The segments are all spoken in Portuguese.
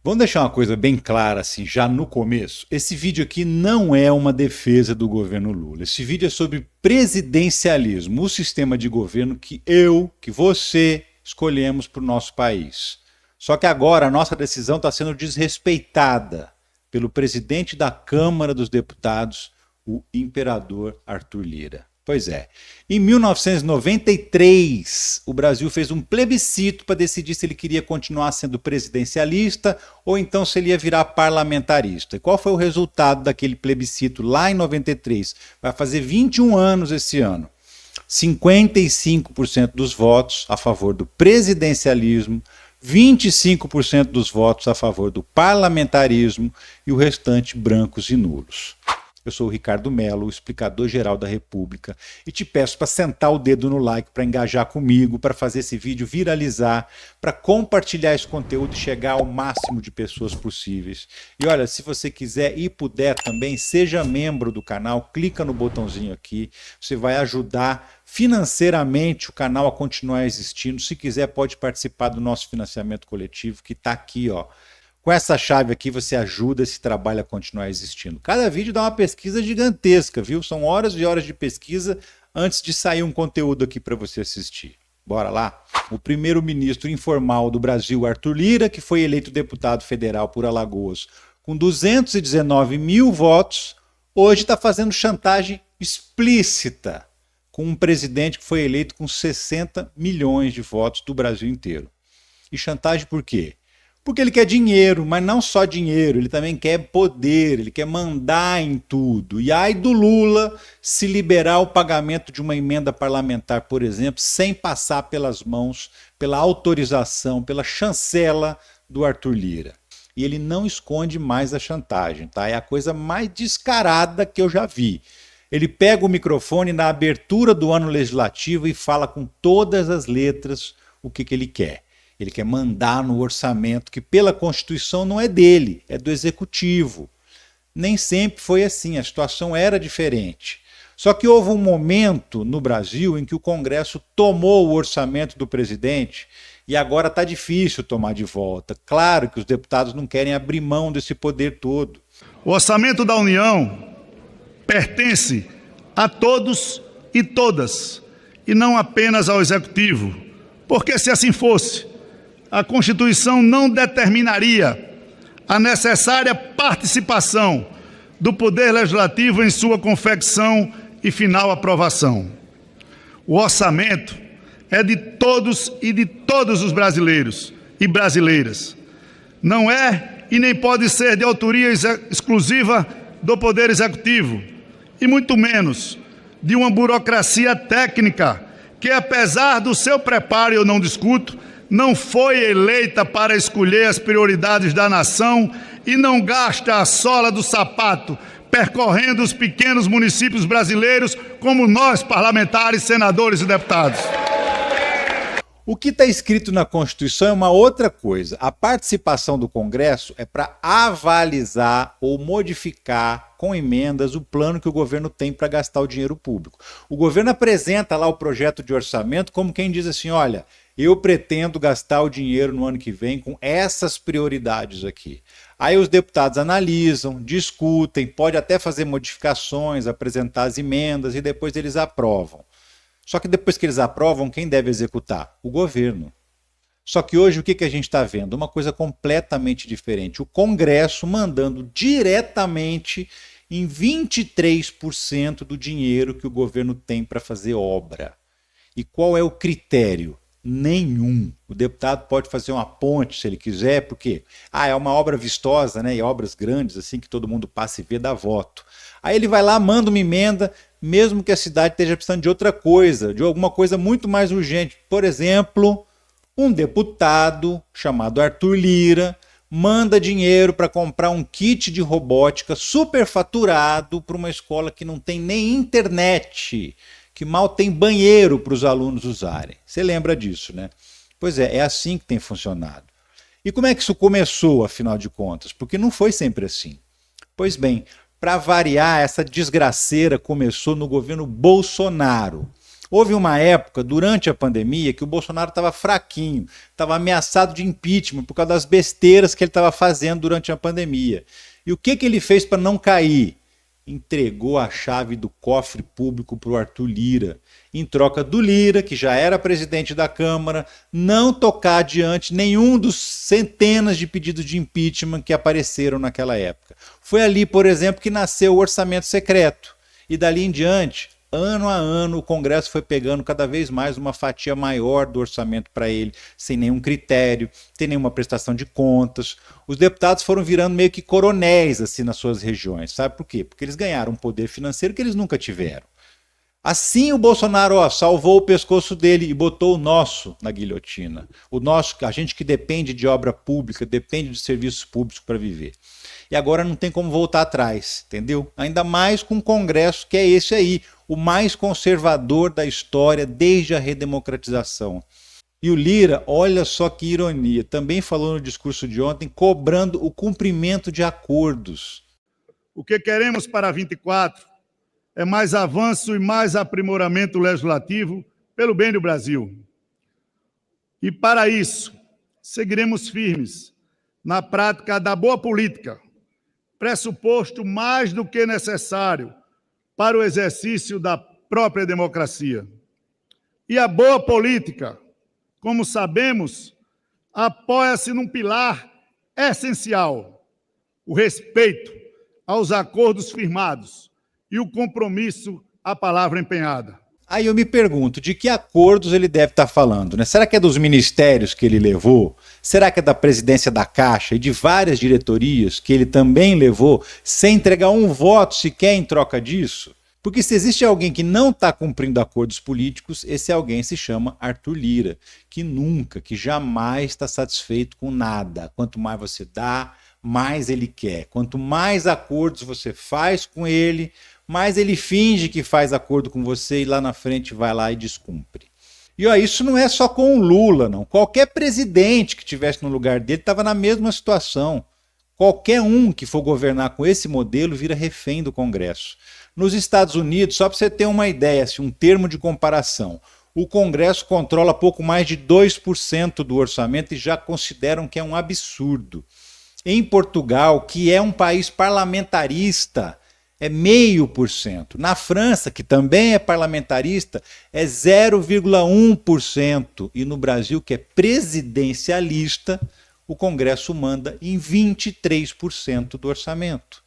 Vamos deixar uma coisa bem clara assim, já no começo. Esse vídeo aqui não é uma defesa do governo Lula. Esse vídeo é sobre presidencialismo, o sistema de governo que você escolhemos para o nosso país. Só que agora a nossa decisão está sendo desrespeitada pelo presidente da Câmara dos Deputados, o imperador Arthur Lira. Pois é. Em 1993, o Brasil fez um plebiscito para decidir se ele queria continuar sendo presidencialista ou então se ele ia virar parlamentarista. E qual foi o resultado daquele plebiscito lá em 93? Vai fazer 21 anos esse ano. 55% dos votos a favor do presidencialismo, 25% dos votos a favor do parlamentarismo e o restante brancos e nulos. Eu sou o Ricardo Mello, o explicador geral da República, e te peço para sentar o dedo no like, para engajar comigo, para fazer esse vídeo viralizar, para compartilhar esse conteúdo e chegar ao máximo de pessoas possíveis. E olha, se você quiser e puder também, seja membro do canal, clica no botãozinho aqui, você vai ajudar financeiramente o canal a continuar existindo. Se quiser, pode participar do nosso financiamento coletivo, que está aqui, ó. Com essa chave aqui você ajuda esse trabalho a continuar existindo. Cada vídeo dá uma pesquisa gigantesca, viu? São horas e horas de pesquisa antes de sair um conteúdo aqui para você assistir. Bora lá? O primeiro-ministro informal do Brasil, Arthur Lira, que foi eleito deputado federal por Alagoas com 219 mil votos, hoje está fazendo chantagem explícita com um presidente que foi eleito com 60 milhões de votos do Brasil inteiro. E chantagem por quê? Porque ele quer dinheiro, mas não só dinheiro, ele também quer poder, ele quer mandar em tudo. E ai do Lula se liberar o pagamento de uma emenda parlamentar, por exemplo, sem passar pelas mãos, pela autorização, pela chancela do Arthur Lira. E ele não esconde mais a chantagem, tá? É a coisa mais descarada que eu já vi. Ele pega o microfone na abertura do ano legislativo e fala com todas as letras o que ele quer. Ele quer mandar no orçamento que pela Constituição não é dele, é do Executivo. Nem sempre foi assim, a situação era diferente. Só que houve um momento no Brasil em que o Congresso tomou o orçamento do presidente e agora está difícil tomar de volta. Claro que os deputados não querem abrir mão desse poder todo. O orçamento da União pertence a todos e todas, e não apenas ao Executivo, porque se assim fosse, a Constituição não determinaria a necessária participação do Poder Legislativo em sua confecção e final aprovação. O orçamento é de todos e de todos os brasileiros e brasileiras. Não é e nem pode ser de autoria exclusiva do Poder Executivo, e muito menos de uma burocracia técnica que, apesar do seu preparo, eu não discuto, não foi eleita para escolher as prioridades da nação e não gasta a sola do sapato percorrendo os pequenos municípios brasileiros como nós, parlamentares, senadores e deputados. O que está escrito na Constituição é uma outra coisa. A participação do Congresso é para avalizar ou modificar com emendas o plano que o governo tem para gastar o dinheiro público. O governo apresenta lá o projeto de orçamento como quem diz assim, olha, eu pretendo gastar o dinheiro no ano que vem com essas prioridades aqui. Aí os deputados analisam, discutem, pode até fazer modificações, apresentar as emendas e depois eles aprovam. Só que depois que eles aprovam, quem deve executar? O governo. Só que hoje o que a gente está vendo? Uma coisa completamente diferente. O Congresso mandando diretamente em 23% do dinheiro que o governo tem para fazer obra. E qual é o critério? Nenhum. O deputado pode fazer uma ponte se ele quiser, porque é uma obra vistosa, né? E obras grandes, assim, que todo mundo passa e vê, dá voto. Aí ele vai lá, manda uma emenda, mesmo que a cidade esteja precisando de outra coisa, de alguma coisa muito mais urgente. Por exemplo, um deputado chamado Arthur Lira manda dinheiro para comprar um kit de robótica superfaturado para uma escola que não tem nem internet, que mal tem banheiro para os alunos usarem. Você lembra disso, né? Pois é assim que tem funcionado. E como é que isso começou, afinal de contas? Porque não foi sempre assim. Pois bem, para variar, essa desgraceira começou no governo Bolsonaro. Houve uma época, durante a pandemia, que o Bolsonaro estava fraquinho, estava ameaçado de impeachment por causa das besteiras que ele estava fazendo durante a pandemia. E o que ele fez para não cair? Entregou a chave do cofre público para o Arthur Lira, em troca do Lira, que já era presidente da Câmara, não tocar adiante nenhum dos centenas de pedidos de impeachment que apareceram naquela época. Foi ali, por exemplo, que nasceu o orçamento secreto. E dali em diante, ano a ano, o Congresso foi pegando cada vez mais uma fatia maior do orçamento para ele, sem nenhum critério, sem nenhuma prestação de contas. Os deputados foram virando meio que coronéis assim nas suas regiões. Sabe por quê? Porque eles ganharam um poder financeiro que eles nunca tiveram. Assim o Bolsonaro salvou o pescoço dele e botou o nosso na guilhotina. O nosso, a gente que depende de obra pública, depende de serviços públicos para viver. E agora não tem como voltar atrás, entendeu? Ainda mais com um Congresso que é esse aí, o mais conservador da história desde a redemocratização. E o Lira, olha só que ironia, também falou no discurso de ontem, cobrando o cumprimento de acordos. O que queremos para 24 é mais avanço e mais aprimoramento legislativo pelo bem do Brasil. E para isso, seguiremos firmes na prática da boa política, pressuposto mais do que necessário para o exercício da própria democracia. E a boa política, como sabemos, apoia-se num pilar essencial: o respeito aos acordos firmados e o compromisso à palavra empenhada. Aí eu me pergunto, de que acordos ele deve estar falando, né? Será que é dos ministérios que ele levou? Será que é da presidência da Caixa e de várias diretorias que ele também levou, sem entregar um voto sequer em troca disso? Porque se existe alguém que não está cumprindo acordos políticos, esse alguém se chama Arthur Lira, que nunca, que jamais está satisfeito com nada. Quanto mais você dá, mais ele quer. Quanto mais acordos você faz com ele, mais ele finge que faz acordo com você e lá na frente vai lá e descumpre. E ó, isso não é só com o Lula, não. Qualquer presidente que estivesse no lugar dele estava na mesma situação. Qualquer um que for governar com esse modelo vira refém do Congresso. Nos Estados Unidos, só para você ter uma ideia, um termo de comparação, o Congresso controla pouco mais de 2% do orçamento e já consideram que é um absurdo. Em Portugal, que é um país parlamentarista, é 0,5%. Na França, que também é parlamentarista, é 0,1%. E no Brasil, que é presidencialista, o Congresso manda em 23% do orçamento.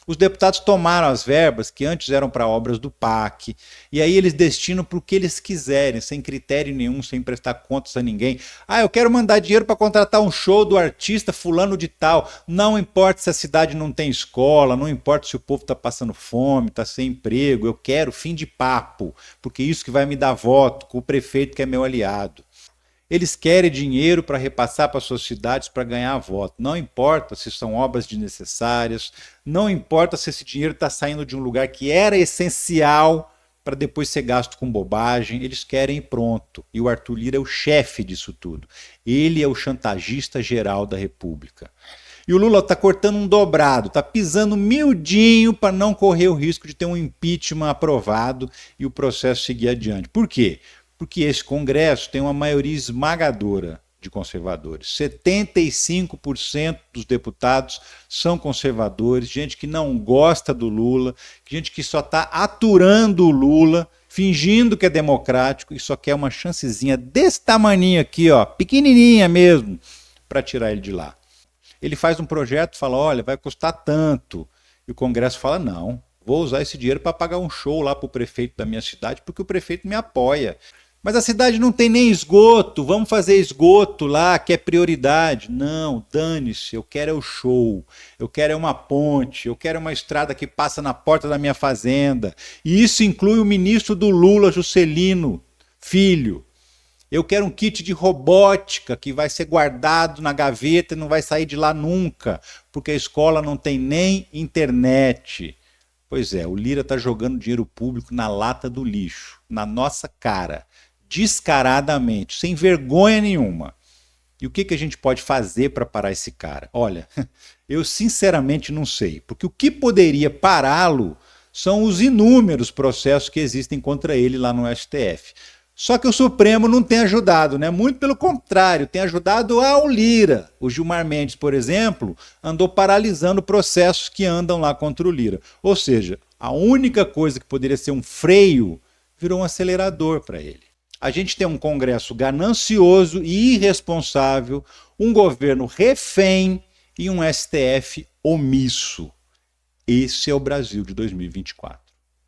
Os deputados tomaram as verbas que antes eram para obras do PAC, e aí eles destinam para o que eles quiserem, sem critério nenhum, sem prestar contas a ninguém. Ah, eu quero mandar dinheiro para contratar um show do artista fulano de tal. Não importa se a cidade não tem escola, não importa se o povo está passando fome, está sem emprego, eu quero fim de papo, porque isso que vai me dar voto com o prefeito que é meu aliado. Eles querem dinheiro para repassar para suas cidades para ganhar voto. Não importa se são obras desnecessárias, não importa se esse dinheiro está saindo de um lugar que era essencial para depois ser gasto com bobagem. Eles querem e pronto. E o Arthur Lira é o chefe disso tudo. Ele é o chantagista geral da República. E o Lula está cortando um dobrado, está pisando miudinho para não correr o risco de ter um impeachment aprovado e o processo seguir adiante. Por quê? Porque esse Congresso tem uma maioria esmagadora de conservadores. 75% dos deputados são conservadores, gente que não gosta do Lula, gente que só está aturando o Lula, fingindo que é democrático e só quer uma chancezinha desse tamaninho aqui, ó, pequenininha mesmo, para tirar ele de lá. Ele faz um projeto e fala, olha, vai custar tanto. E o Congresso fala, não, vou usar esse dinheiro para pagar um show lá para o prefeito da minha cidade, porque o prefeito me apoia. Mas a cidade não tem nem esgoto, vamos fazer esgoto lá, que é prioridade. Não, dane-se, eu quero é o show, eu quero é uma ponte, eu quero uma estrada que passa na porta da minha fazenda. E isso inclui o ministro do Lula, Juscelino Filho. Eu quero um kit de robótica que vai ser guardado na gaveta e não vai sair de lá nunca, porque a escola não tem nem internet. Pois é, o Lira está jogando dinheiro público na lata do lixo, na nossa cara, descaradamente, sem vergonha nenhuma. E o que a gente pode fazer para parar esse cara? Olha, eu sinceramente não sei, porque o que poderia pará-lo são os inúmeros processos que existem contra ele lá no STF. Só que o Supremo não tem ajudado, né? Muito pelo contrário, tem ajudado ao Lira. O Gilmar Mendes, por exemplo, andou paralisando processos que andam lá contra o Lira. Ou seja, a única coisa que poderia ser um freio virou um acelerador para ele. A gente tem um Congresso ganancioso e irresponsável, um governo refém e um STF omisso. Esse é o Brasil de 2024.